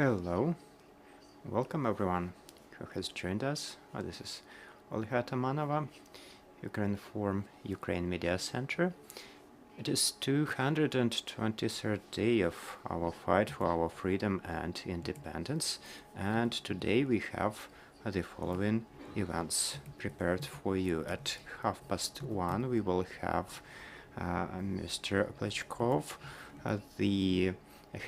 Hello, welcome everyone who has joined us. This is Olga Tamanova, Ukraine Forum, Ukraine Media Center. It is 223rd day of our fight for our freedom and independence, and today we have the following events prepared for you. At 1:30 we will have Mr. Plechkov, the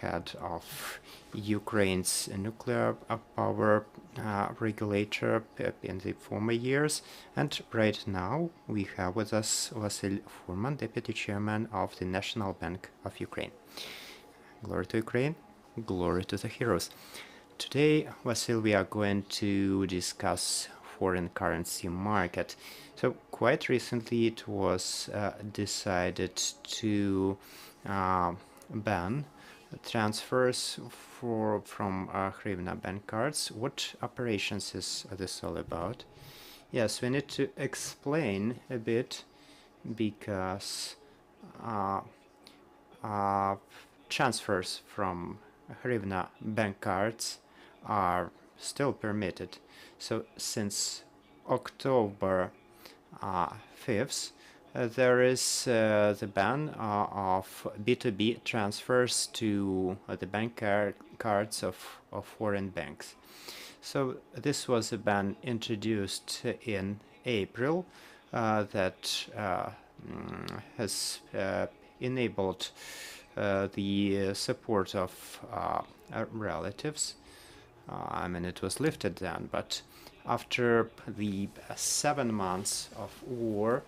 head of Ukraine's nuclear power regulator in the former years. And right now we have with us Vasyl Furman, Deputy Chairman of the National Bank of Ukraine. Glory to Ukraine, glory to the heroes. Today, Vasyl, we are going to discuss foreign currency market. So quite recently it was decided to ban transfers from hryvnia bank cards. What operations is this all about? Yes, we need to explain a bit because transfers from hryvnia bank cards are still permitted. So since October 5th, there is the ban of B2B transfers to the bank cards of foreign banks. So this was a ban introduced in April that has enabled the support of relatives. I mean, it was lifted then, but after the 7 months of war,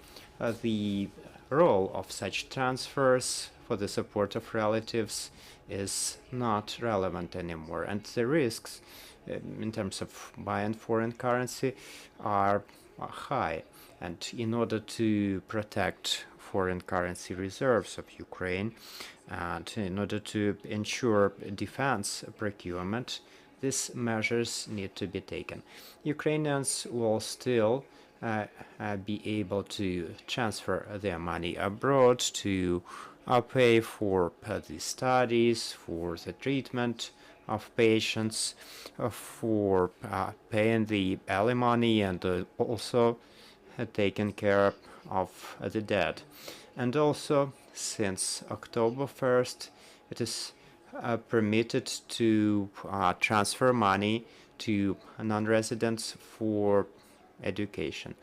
the role of such transfers for the support of relatives is not relevant anymore, and the risks in terms of buying foreign currency are high. And in order to protect foreign currency reserves of Ukraine and in order to ensure defense procurement, these measures need to be taken. Ukrainians will still be able to transfer their money abroad to pay for the studies, for the treatment of patients, for paying the alimony, and also taking care of the dead. And also, since October 1st, it is permitted to transfer money to non-residents for education.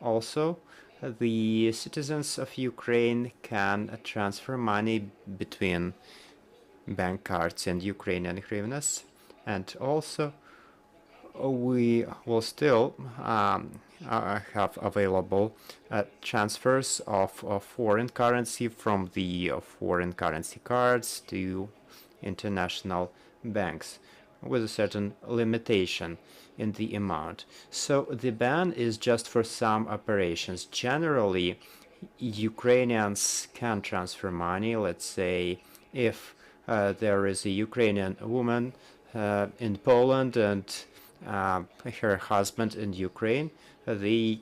Also, the citizens of Ukraine can transfer money between bank cards and Ukrainian hryvnias, and also we will still have available transfers of foreign currency from the foreign currency cards to international banks with a certain limitation in the amount. So the ban is just for some operations. Generally, Ukrainians can transfer money. Let's say if there is a Ukrainian woman in Poland and her husband in Ukraine, they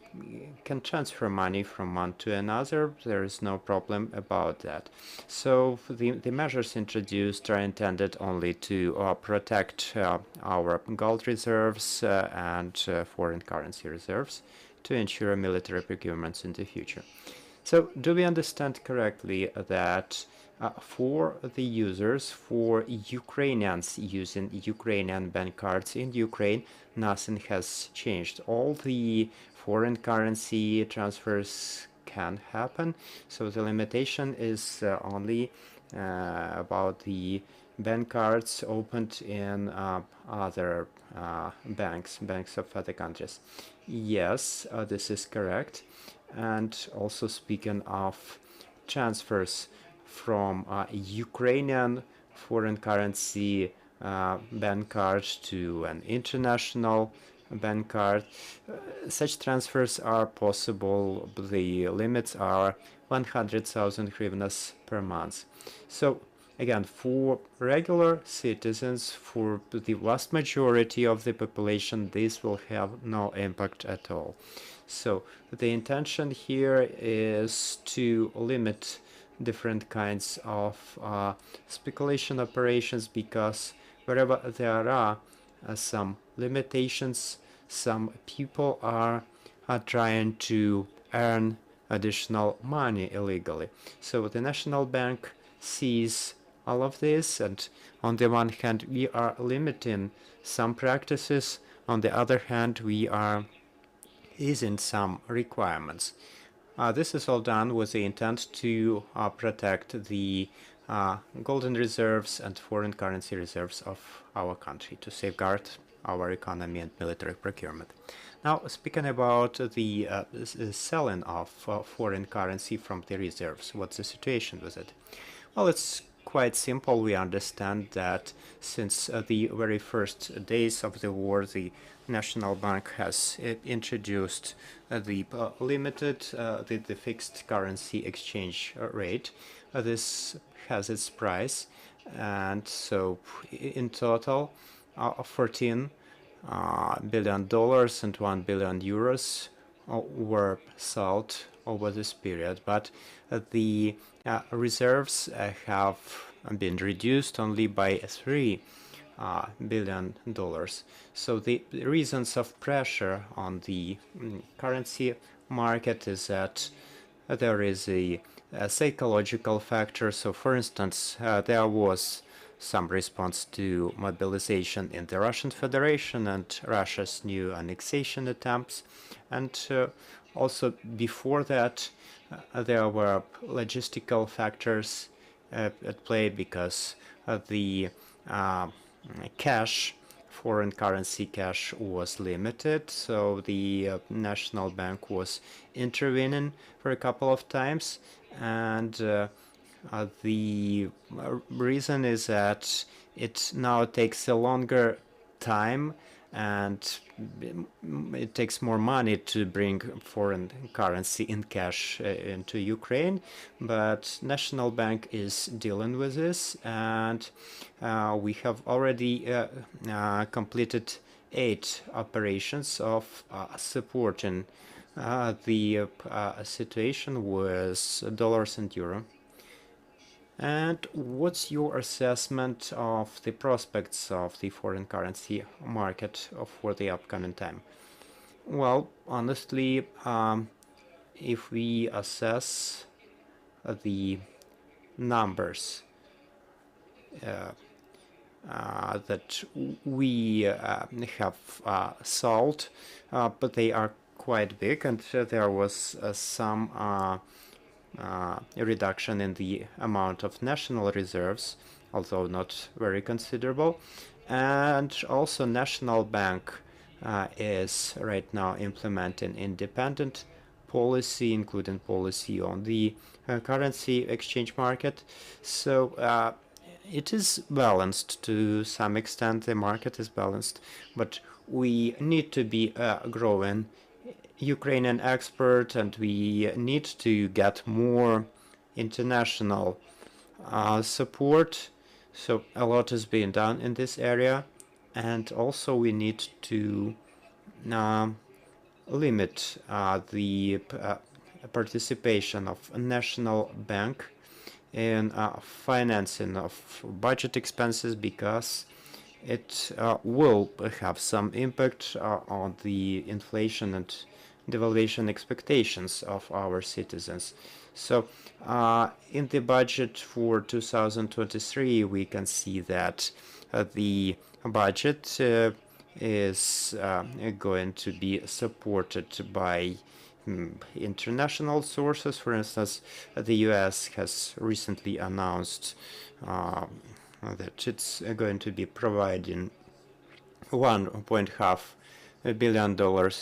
can transfer money from one to another. There is no problem about that. So the measures introduced are intended only to protect our gold reserves and foreign currency reserves to ensure military procurements in the future. So do we understand correctly that for the users, for Ukrainians using Ukrainian bank cards in Ukraine, nothing has changed? All the foreign currency transfers can happen, so the limitation is only about the bank cards opened in other banks of other countries. Yes, this is correct. And also, speaking of transfers from Ukrainian foreign currency bank card to an international bank card, such transfers are possible. The limits are 100,000 hryvnias per month. So again, for regular citizens, for the vast majority of the population, this will have no impact at all. So the intention here is to limit different kinds of speculation operations, because wherever there are some limitations, some people are trying to earn additional money illegally. So the National Bank sees all of this, and on the one hand, we are limiting some practices. On the other hand, we are easing some requirements. This is all done with the intent to protect the golden reserves and foreign currency reserves of our country, to safeguard our economy and military procurement. Now, speaking about the selling of foreign currency from the reserves, what's the situation with it? Well, it's quite simple. We understand that since the very first days of the war, the National Bank has introduced the the fixed currency exchange rate. This has its price, and so in total, 14 billion dollars and 1 billion euros were sold over this period, but the reserves have been reduced only by $3 billion. So the reasons of pressure on the currency market is that there is a psychological factor. So, for instance, there was some response to mobilization in the Russian Federation and Russia's new annexation attempts. And also before that, there were logistical factors at play because the foreign currency cash was limited. So the National Bank was intervening for a couple of times. And the reason is that it now takes a longer time and it takes more money to bring foreign currency in cash into Ukraine, but National Bank is dealing with this, and we have already completed 8 operations of supporting the situation with dollars and euro. And what's your assessment of the prospects of the foreign currency market for the upcoming time? Well, honestly, if we assess the numbers that we have sold, but they are quite big, and there was some a reduction in the amount of national reserves, although not very considerable. And also National Bank is right now implementing independent policy, including policy on the currency exchange market. So it is balanced to some extent. The market is balanced, but we need to be growing Ukrainian expert, and we need to get more international support. So a lot is being done in this area, and also we need to limit the participation of National Bank in financing of budget expenses, because it will have some impact on the inflation and devaluation expectations of our citizens. So in the budget for 2023, we can see that the budget is going to be supported by international sources. For instance, the US has recently announced that it's going to be providing $1.5 billion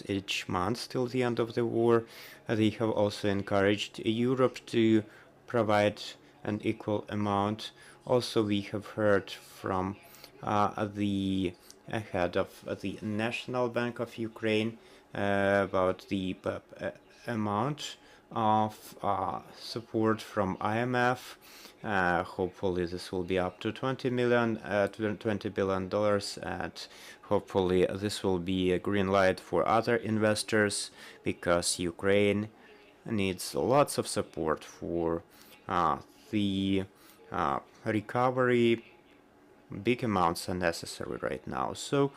each month till the end of the war. They have also encouraged Europe to provide an equal amount. Also, we have heard from the head of the National Bank of Ukraine about the amount of support from IMF. Hopefully this will be up to $20 billion, and hopefully this will be a green light for other investors, because Ukraine needs lots of support for the recovery, big amounts are necessary right now. So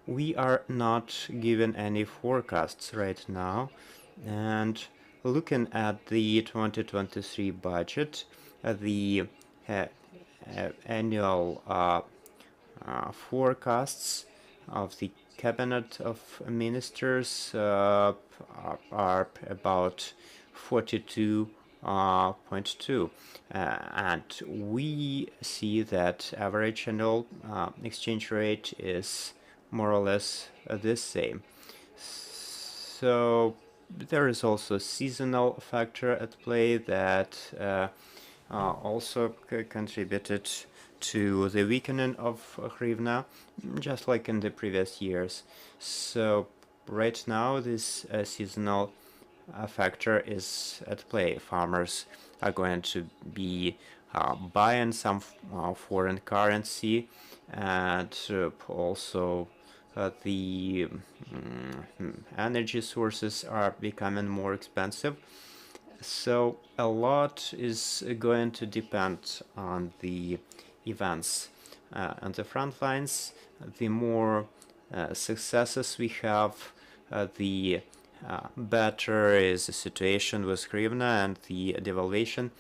we are not given any forecasts right now. And looking at the 2023 budget, the annual forecasts of the Cabinet of Ministers are about 42.2, and we see that average annual exchange rate is more or less the same. So there is also a seasonal factor at play that also contributed to the weakening of hryvnia, just like in the previous years. So right now this seasonal factor is at play. Farmers are going to be buying some foreign currency, and also the energy sources are becoming more expensive. So a lot is going to depend on the events on the front lines. The more successes we have, the better is the situation with hryvnia and the devaluation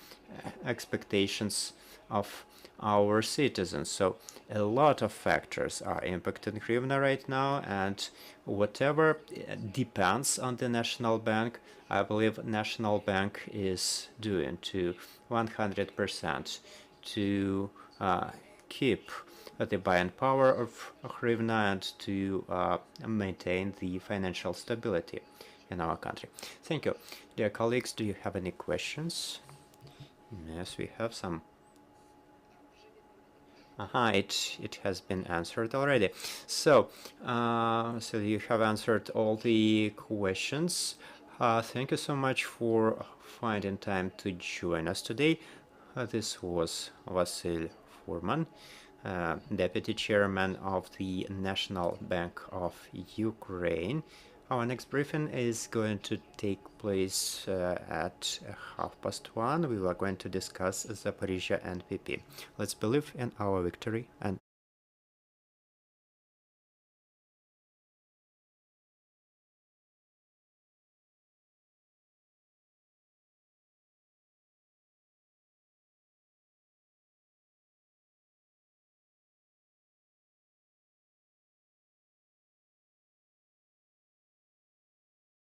expectations of our citizens. So a lot of factors are impacting hryvnia right now, and whatever depends on the National Bank, I believe National Bank is doing to 100% to keep the buying power of hryvnia and to maintain the financial stability in our country. Thank you. Dear colleagues, do you have any questions? Yes, we have some. It has been answered already. So, so you have answered all the questions. Thank you so much for finding time to join us today. This was Vasyl Furman, Deputy Chairman of the National Bank of Ukraine. Our next briefing is going to take place at 1:30. We are going to discuss Zaporizhia NPP. Let's believe in our victory and